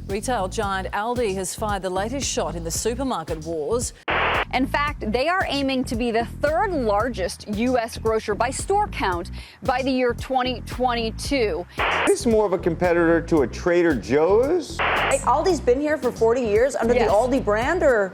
Retail giant Aldi has fired the latest shot in the supermarket wars. In fact, they are aiming to be the third largest U.S. grocer by store count by the year 2022. Is this more of a competitor to a Trader Joe's? Aldi's been here for 40 years under the Aldi brand, or?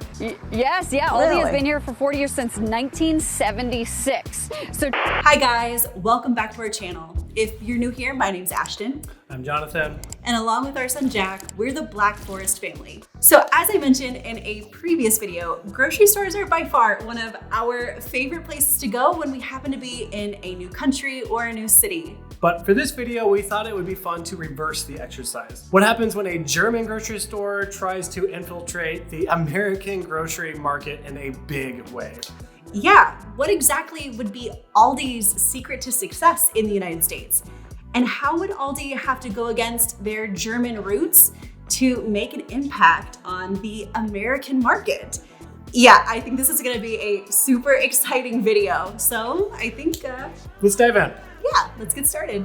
Yes, yeah, Aldi has been here for 40 years since 1976. So, hi guys, welcome back to our channel. If you're new here, my name's Ashton. I'm Jonathan. And along with our son Jack, we're the Black Forest family. So as I mentioned in a previous video, grocery stores are by far one of our favorite places to go when we happen to be in a new country or a new city. But for this video, we thought it would be fun to reverse the exercise. What happens when a German grocery store tries to infiltrate the American grocery market in a big way? Yeah, what exactly would be Aldi's secret to success in the United States? And how would Aldi have to go against their German roots to make an impact on the American market? Yeah, I think this is gonna be a super exciting video. So I think, let's dive in. Yeah, let's get started.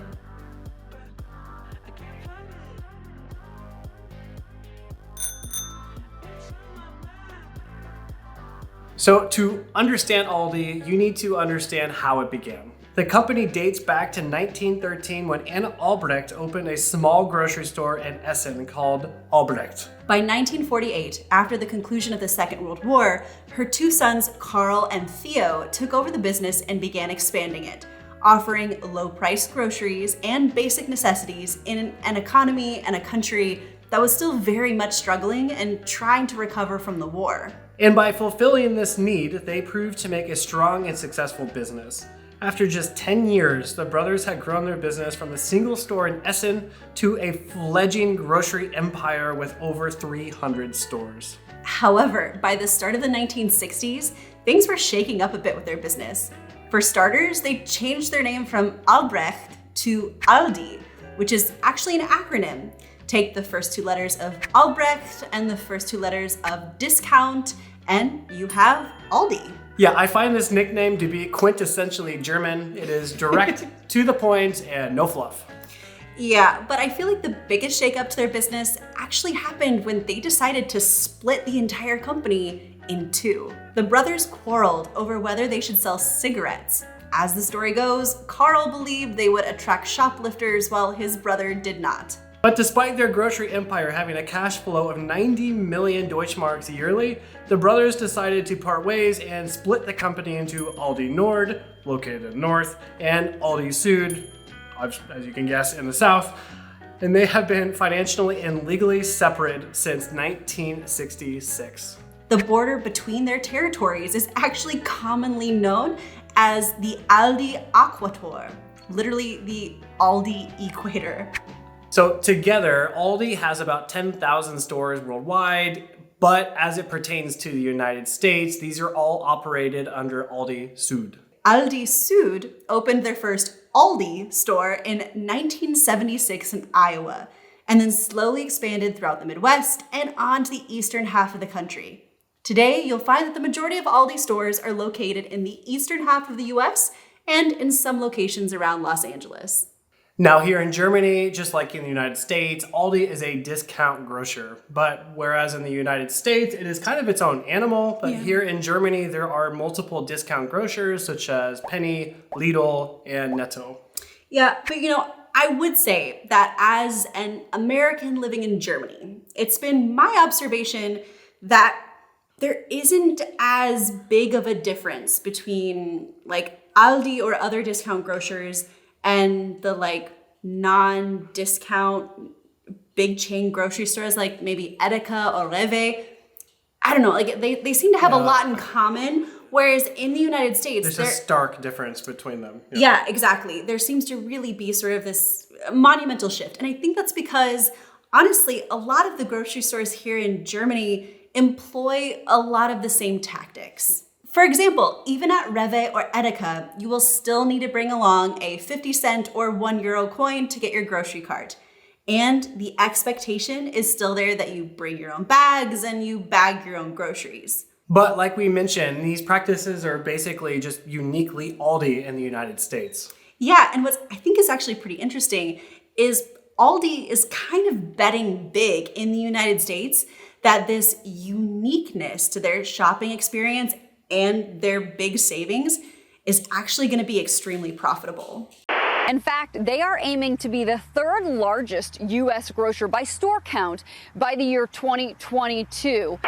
So to understand Aldi, you need to understand how it began. The company dates back to 1913 when Anna Albrecht opened a small grocery store in Essen called Albrecht. By 1948, after the conclusion of the Second World War, her two sons, Carl and Theo, took over the business and began expanding it, offering low-priced groceries and basic necessities in an economy and a country that was still very much struggling and trying to recover from the war. And by fulfilling this need, they proved to make a strong and successful business. After just 10 years, the brothers had grown their business from a single store in Essen to a fledgling grocery empire with over 300 stores. However, by the start of the 1960s, things were shaking up a bit with their business. For starters, they changed their name from Albrecht to Aldi, which is actually an acronym. Take the first two letters of Albrecht and the first two letters of discount, and you have Aldi. Yeah, I find this nickname to be quintessentially German. It is direct, to the point, and no fluff. Yeah, but I feel like the biggest shakeup to their business actually happened when they decided to split the entire company in two. The brothers quarreled over whether they should sell cigarettes. As the story goes, Carl believed they would attract shoplifters while his brother did not. But despite their grocery empire having a cash flow of 90 million Deutschmarks yearly, the brothers decided to part ways and split the company into Aldi Nord, located in the north, and Aldi Süd, as you can guess, in the south. And they have been financially and legally separate since 1966. The border between their territories is actually commonly known as the Aldi Äquator, literally the Aldi equator. So together, Aldi has about 10,000 stores worldwide, but as it pertains to the United States, these are all operated under Aldi Süd. Aldi Süd opened their first Aldi store in 1976 in Iowa, and then slowly expanded throughout the Midwest and on to the eastern half of the country. Today, you'll find that the majority of Aldi stores are located in the eastern half of the US and in some locations around Los Angeles. Now here in Germany, just like in the United States, Aldi is a discount grocer. But whereas in the United States, it is kind of its own animal. But here in Germany, there are multiple discount grocers such as Penny, Lidl, and Netto. Yeah, but I would say that as an American living in Germany, it's been my observation that there isn't as big of a difference between like Aldi or other discount grocers and the non-discount big chain grocery stores like maybe Edeka or Rewe. I don't know, they seem to have a lot in common, whereas in the United States, there's a stark difference between them. Yeah, exactly. There seems to really be sort of this monumental shift. And I think that's because, honestly, a lot of the grocery stores here in Germany employ a lot of the same tactics. For example, even at Rewe or Edeka, you will still need to bring along a 50-cent or €1 coin to get your grocery cart. And the expectation is still there that you bring your own bags and you bag your own groceries. But like we mentioned, these practices are basically just uniquely Aldi in the United States. Yeah, and what I think is actually pretty interesting is Aldi is kind of betting big in the United States that this uniqueness to their shopping experience and their big savings is actually going to be extremely profitable. In fact, they are aiming to be the third largest U.S. grocer by store count by the year 2022.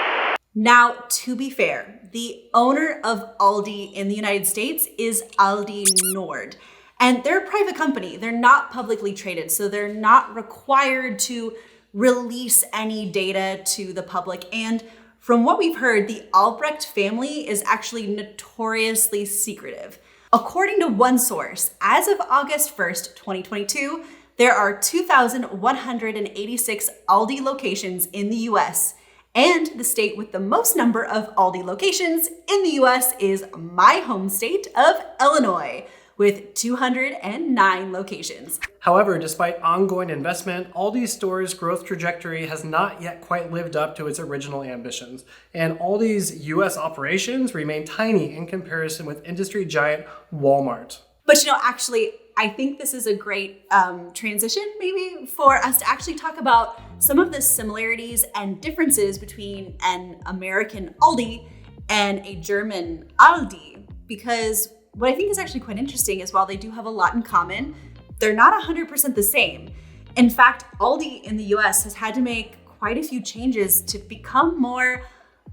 Now, to be fair, the owner of Aldi in the United States is Aldi Nord. And they're a private company. They're not publicly traded, so they're not required to release any data to the public. And from what we've heard, the Albrecht family is actually notoriously secretive. According to one source, as of August 1st, 2022, there are 2,186 Aldi locations in the US. And the state with the most number of Aldi locations in the US is my home state of Illinois, with 209 locations. However, despite ongoing investment, Aldi Store's growth trajectory has not yet quite lived up to its original ambitions, and Aldi's US operations remain tiny in comparison with industry giant Walmart. But actually, I think this is a great transition maybe for us to actually talk about some of the similarities and differences between an American Aldi and a German Aldi, because what I think is actually quite interesting is while they do have a lot in common, they're not 100% the same. In fact, Aldi in the US has had to make quite a few changes to become more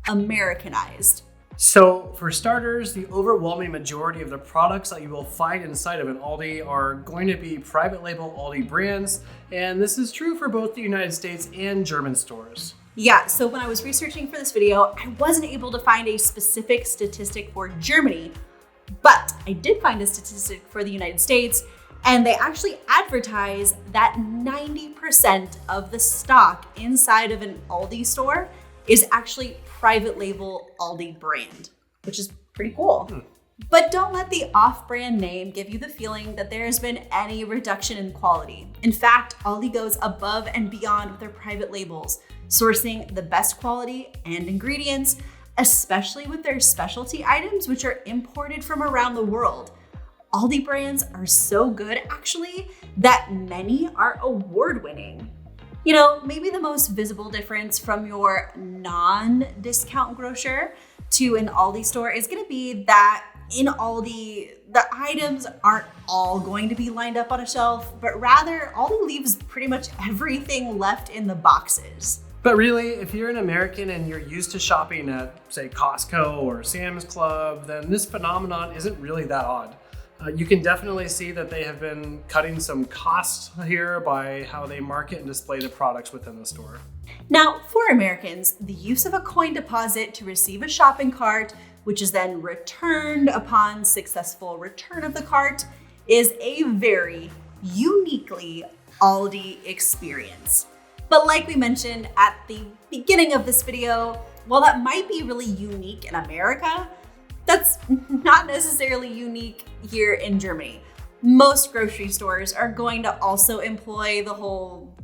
Americanized. So for starters, the overwhelming majority of the products that you will find inside of an Aldi are going to be private label Aldi brands, and this is true for both the United States and German stores. Yeah, so when I was researching for this video, I wasn't able to find a specific statistic for Germany, but I did find a statistic for the United States, and they actually advertise that 90% of the stock inside of an Aldi store is actually private label Aldi brand, which is pretty cool. But don't let the off-brand name give you the feeling that there has been any reduction in quality. In fact, Aldi goes above and beyond with their private labels, sourcing the best quality and ingredients, especially with their specialty items, which are imported from around the world. Aldi brands are so good, actually, that many are award-winning. Maybe the most visible difference from your non-discount grocer to an Aldi store is going to be that in Aldi, the items aren't all going to be lined up on a shelf, but rather Aldi leaves pretty much everything left in the boxes. But really, if you're an American and you're used to shopping at, say, Costco or Sam's Club, then this phenomenon isn't really that odd. You can definitely see that they have been cutting some costs here by how they market and display the products within the store. Now, for Americans, the use of a coin deposit to receive a shopping cart, which is then returned upon successful return of the cart, is a very uniquely Aldi experience. But like we mentioned at the beginning of this video, while that might be really unique in America, that's not necessarily unique here in Germany. Most grocery stores are going to also employ the whole,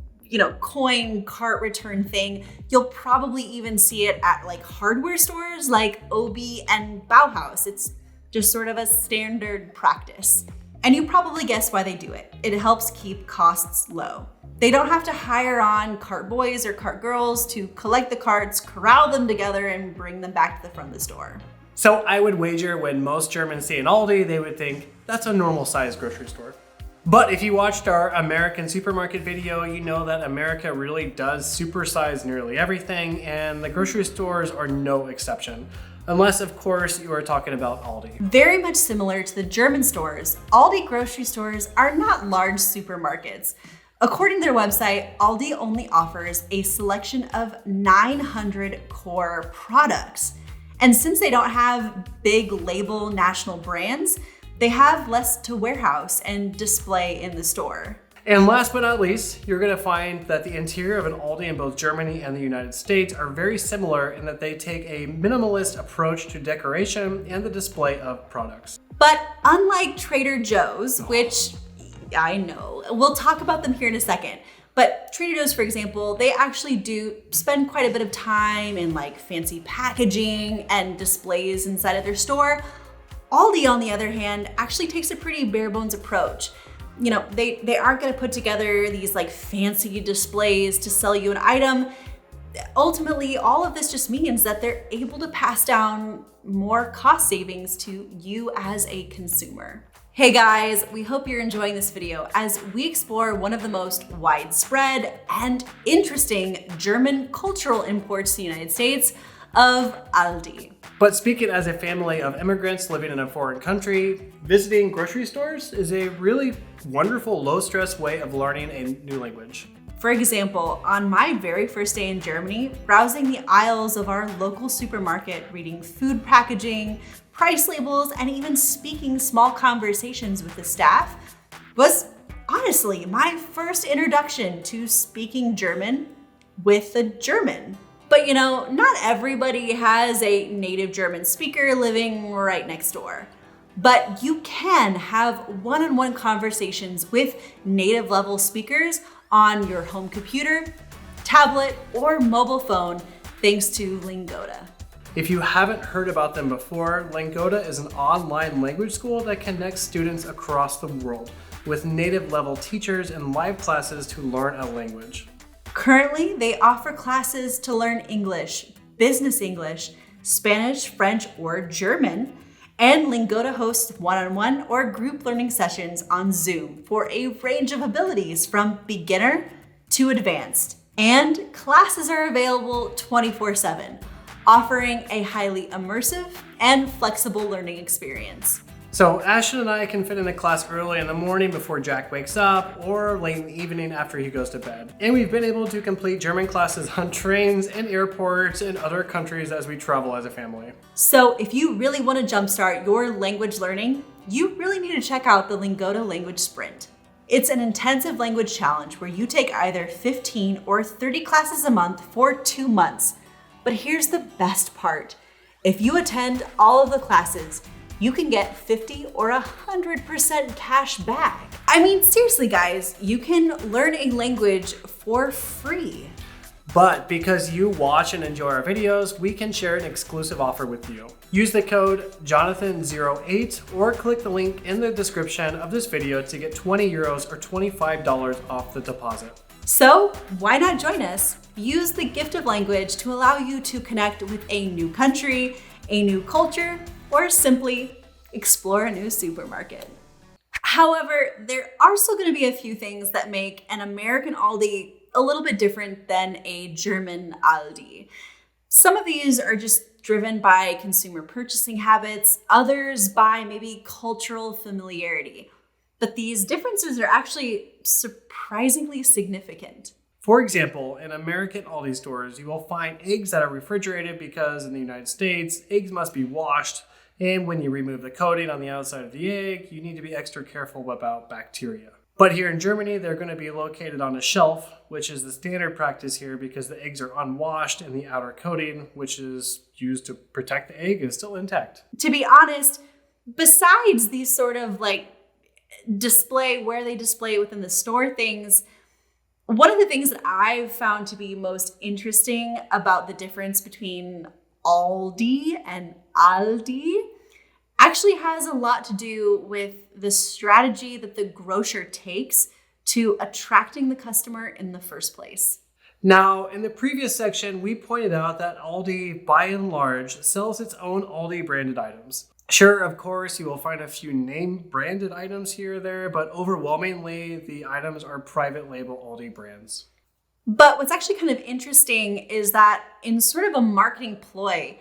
coin cart return thing. You'll probably even see it at like hardware stores like Obi and Bauhaus. It's just sort of a standard practice. And you probably guessed why they do it. It helps keep costs low. They don't have to hire on cart boys or cart girls to collect the carts, corral them together, and bring them back to the front of the store. So I would wager when most Germans see an Aldi, they would think that's a normal sized grocery store. But if you watched our American supermarket video, you know that America really does supersize nearly everything, and the grocery stores are no exception. Unless, of course, you are talking about Aldi. Very much similar to the German stores, Aldi grocery stores are not large supermarkets. According to their website, Aldi only offers a selection of 900 core products. And since they don't have big label national brands, they have less to warehouse and display in the store. And last but not least, you're gonna find that the interior of an Aldi in both Germany and the United States are very similar in that they take a minimalist approach to decoration and the display of products. But unlike Trader Joe's, which I know, we'll talk about them here in a second, but Trader Joe's, for example, they actually do spend quite a bit of time in like fancy packaging and displays inside of their store. Aldi, on the other hand, actually takes a pretty bare bones approach. You know, they aren't going to put together these like fancy displays to sell you an item. Ultimately, all of this just means that they're able to pass down more cost savings to you as a consumer. Hey guys, we hope you're enjoying this video as we explore one of the most widespread and interesting German cultural imports to the United States of Aldi. But speaking as a family of immigrants living in a foreign country, visiting grocery stores is a really wonderful, low-stress way of learning a new language. For example, on my very first day in Germany, browsing the aisles of our local supermarket, reading food packaging, price labels, and even speaking small conversations with the staff was honestly my first introduction to speaking German with a German. But you know, not everybody has a native German speaker living right next door. But you can have one-on-one conversations with native level speakers on your home computer, tablet, or mobile phone thanks to Lingoda. If you haven't heard about them before, Lingoda is an online language school that connects students across the world with native level teachers and live classes to learn a language. Currently, they offer classes to learn English, business English, Spanish, French, or German, and Lingoda hosts one-on-one or group learning sessions on Zoom for a range of abilities from beginner to advanced. And classes are available 24/7, offering a highly immersive and flexible learning experience. So Ashton and I can fit in a class early in the morning before Jack wakes up or late in the evening after he goes to bed. And we've been able to complete German classes on trains and airports in other countries as we travel as a family. So if you really want to jumpstart your language learning, you really need to check out the Lingoda Language Sprint. It's an intensive language challenge where you take either 15 or 30 classes a month for 2 months. But here's the best part. If you attend all of the classes, you can get 50 or 100% cash back. I mean, seriously guys, you can learn a language for free. But because you watch and enjoy our videos, we can share an exclusive offer with you. Use the code Jonathan08 or click the link in the description of this video to get 20 euros or $25 off the deposit. So why not join us? Use the gift of language to allow you to connect with a new country, a new culture, or simply explore a new supermarket. However, there are still going to be a few things that make an American Aldi a little bit different than a German Aldi. Some of these are just driven by consumer purchasing habits, others by maybe cultural familiarity. But these differences are actually surprisingly significant. For example, in American Aldi stores, you will find eggs that are refrigerated because in the United States, eggs must be washed. And when you remove the coating on the outside of the egg, you need to be extra careful about bacteria. But here in Germany, they're going to be located on a shelf, which is the standard practice here because the eggs are unwashed and the outer coating, which is used to protect the egg, is still intact. To be honest, besides these sort of like display where they display within the store things, one of the things that I've found to be most interesting about the difference between Aldi and Aldi actually has a lot to do with the strategy that the grocer takes to attracting the customer in the first place. Now, in the previous section, we pointed out that Aldi, by and large, sells its own Aldi branded items. Sure, of course, you will find a few name branded items here or there, but overwhelmingly, the items are private label Aldi brands. But what's actually kind of interesting is that in sort of a marketing ploy,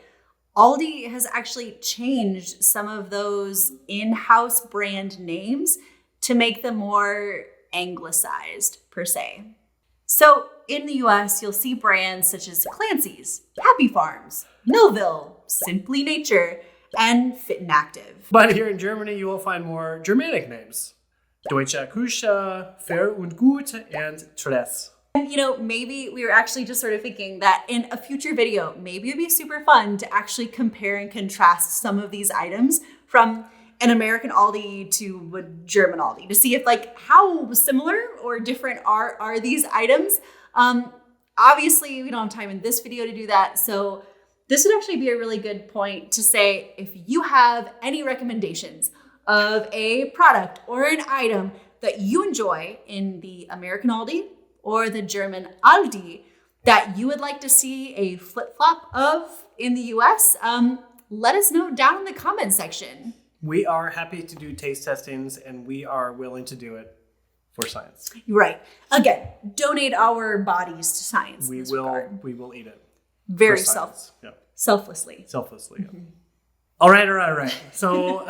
Aldi has actually changed some of those in-house brand names to make them more anglicized, per se. So in the US, you'll see brands such as Clancy's, Happy Farms, Millville, Simply Nature, and Fit and Active. But here in Germany, you will find more Germanic names. Deutsche Küche, Fair und Gut, and Tres. And you know, maybe we were actually just sort of thinking that in a future video, maybe it'd be super fun to actually compare and contrast some of these items from an American Aldi to a German Aldi to see if like how similar or different are these items. Obviously, we don't have time in this video to do that. So this would actually be a really good point to say if you have any recommendations of a product or an item that you enjoy in the American Aldi or the German Aldi that you would like to see a flip-flop of in the US, let us know down in the comments section. We are happy to do taste testings, and we are willing to do it for science. Right. Again, donate our bodies to science. We will eat it. Very for science. Yep. Selflessly. Selflessly. Yep. All right. So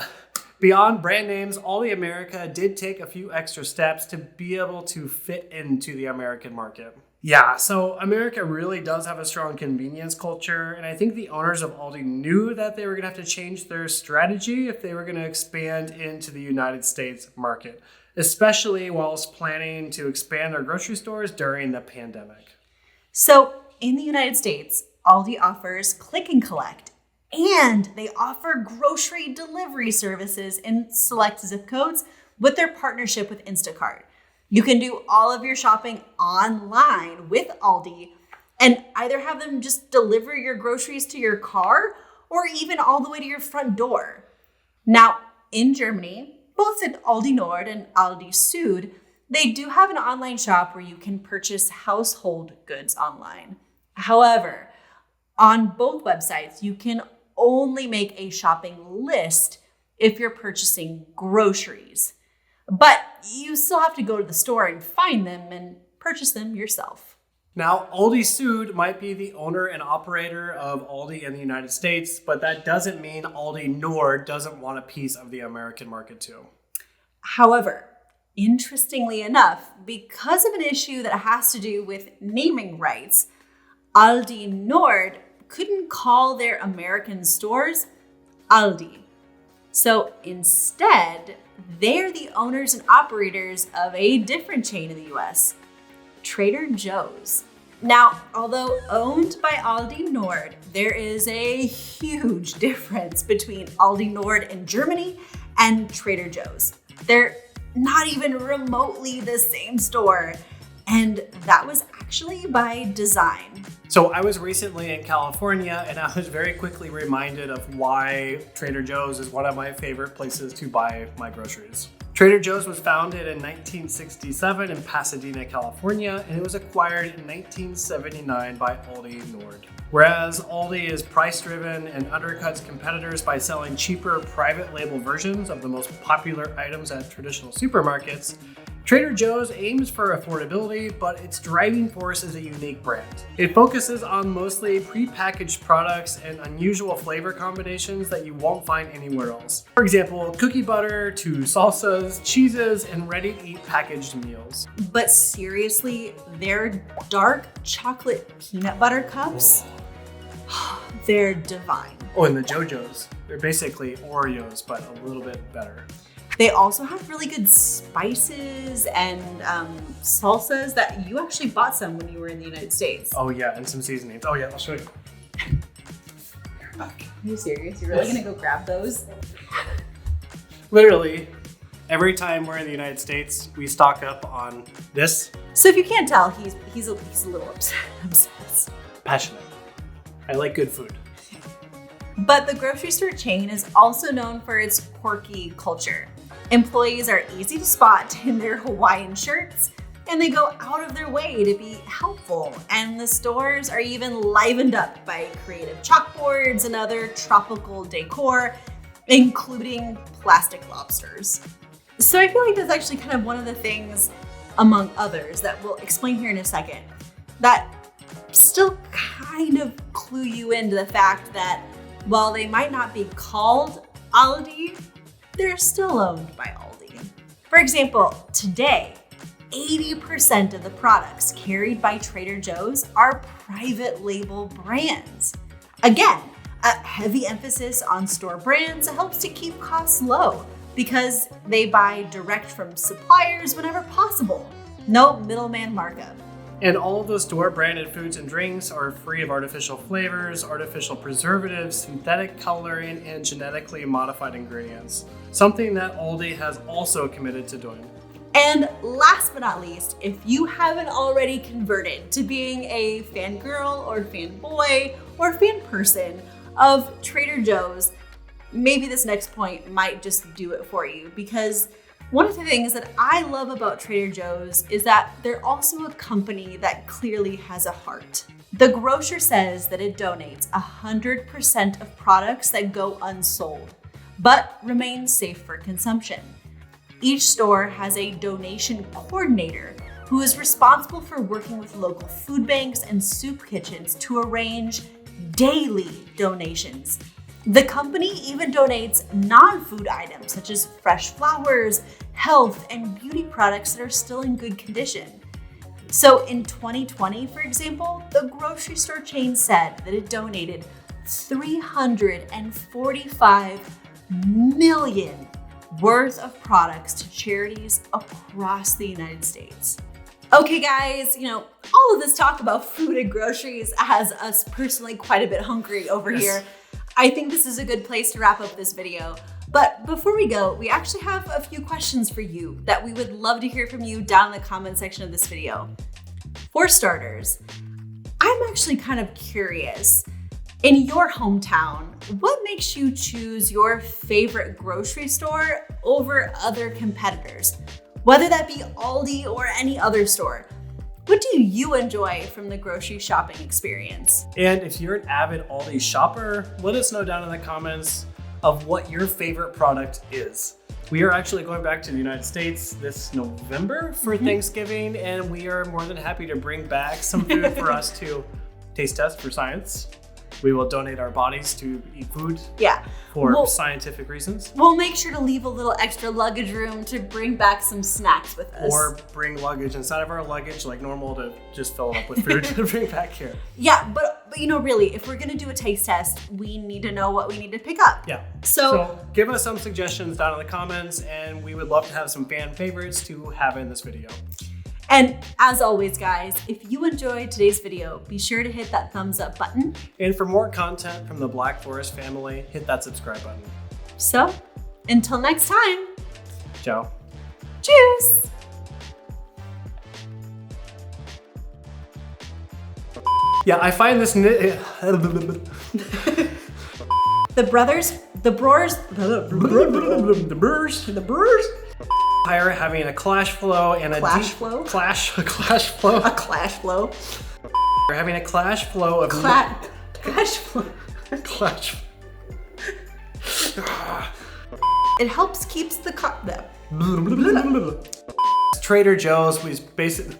beyond brand names, Aldi America did take a few extra steps to be able to fit into the American market. Yeah, so America really does have a strong convenience culture, and I think the owners of Aldi knew that they were going to have to change their strategy if they were going to expand into the United States market, especially whilst planning to expand their grocery stores during the pandemic. So in the United States, Aldi offers click and collect, and they offer grocery delivery services in select zip codes with their partnership with Instacart. You can do all of your shopping online with Aldi and either have them just deliver your groceries to your car or even all the way to your front door. Now, in Germany, both at Aldi Nord and Aldi Süd, they do have an online shop where you can purchase household goods online. However, on both websites, you can only make a shopping list if you're purchasing groceries. But you still have to go to the store and find them and purchase them yourself. Now, Aldi Süd might be the owner and operator of Aldi in the United States, but that doesn't mean Aldi Nord doesn't want a piece of the American market too. However, interestingly enough, because of an issue that has to do with naming rights, Aldi Nord couldn't call their American stores Aldi. So instead, they're the owners and operators of a different chain in the US, Trader Joe's. Now, although owned by Aldi Nord, there is a huge difference between Aldi Nord in Germany and Trader Joe's. They're not even remotely the same store, and that was actually by design. So I was recently in California, and I was very quickly reminded of why Trader Joe's is one of my favorite places to buy my groceries. Trader Joe's was founded in 1967 in Pasadena, California, and it was acquired in 1979 by Aldi Nord. Whereas Aldi is price-driven and undercuts competitors by selling cheaper private label versions of the most popular items at traditional supermarkets, Trader Joe's aims for affordability, but its driving force is a unique brand. It focuses on mostly pre-packaged products and unusual flavor combinations that you won't find anywhere else. For example, cookie butter to salsas, cheeses, and ready-to-eat packaged meals. But seriously, their dark chocolate peanut butter cups, they're divine. Oh, and the JoJo's. They're basically Oreos, but a little bit better. They also have really good spices and salsas that you actually bought some when you were in the United States. Oh yeah, and some seasonings. Oh yeah, I'll show you. Are you serious? You're really gonna go grab those? Literally, every time we're in the United States, we stock up on this. So if you can't tell, he's a little obsessed. Passionate. I like good food. But the grocery store chain is also known for its quirky culture. Employees are easy to spot in their Hawaiian shirts, and they go out of their way to be helpful. And the stores are even livened up by creative chalkboards and other tropical decor, including plastic lobsters. So I feel like that's actually kind of one of the things, among others, that we'll explain here in a second, that still kind of clue you into the fact that while they might not be called Aldi, they're still owned by Aldi. For example, today, 80% of the products carried by Trader Joe's are private label brands. Again, a heavy emphasis on store brands helps to keep costs low because they buy direct from suppliers whenever possible. No middleman markup. And all of those store-branded foods and drinks are free of artificial flavors, artificial preservatives, synthetic coloring, and genetically modified ingredients. Something that Aldi has also committed to doing. And last but not least, if you haven't already converted to being a fangirl or fanboy or fan person of Trader Joe's, maybe this next point might just do it for you, because One of the things that I love about Trader Joe's is that they're also a company that clearly has a heart. The grocer says that it donates 100% of products that go unsold, but remain safe for consumption. Each store has a donation coordinator who is responsible for working with local food banks and soup kitchens to arrange daily donations. The company even donates non-food items such as fresh flowers, health, and beauty products that are still in good condition. So in 2020, for example, the grocery store chain said that it donated $345 million worth of products to charities across the United States. Okay guys, all of this talk about food and groceries has us personally quite a bit hungry over here. I think this is a good place to wrap up this video. But before we go, we actually have a few questions for you that we would love to hear from you down in the comment section of this video. For starters, I'm actually kind of curious. In your hometown, what makes you choose your favorite grocery store over other competitors? Whether that be Aldi or any other store. What do you enjoy from the grocery shopping experience? And if you're an avid Aldi shopper, let us know down in the comments of what your favorite product is. We are actually going back to the United States this November for Thanksgiving, and we are more than happy to bring back some food for us to taste test for science. We will donate our bodies to eat food for scientific reasons. We'll make sure to leave a little extra luggage room to bring back some snacks with us. Or bring luggage inside of our luggage like normal to just fill it up with food to bring back here. Yeah, but really, if we're gonna do a taste test, we need to know what we need to pick up. Yeah. So give us some suggestions down in the comments, and we would love to have some fan favorites to have in this video. And as always, guys, if you enjoyed today's video, be sure to hit that thumbs up button. And for more content from the Black Forest family, hit that subscribe button. So, until next time. Ciao. Cheers. Yeah, I find this The brewers are having a clash flow and a clash flow. We're having a clash flow of Clash flow. clash. It helps keeps the Trader Joe's. We basically.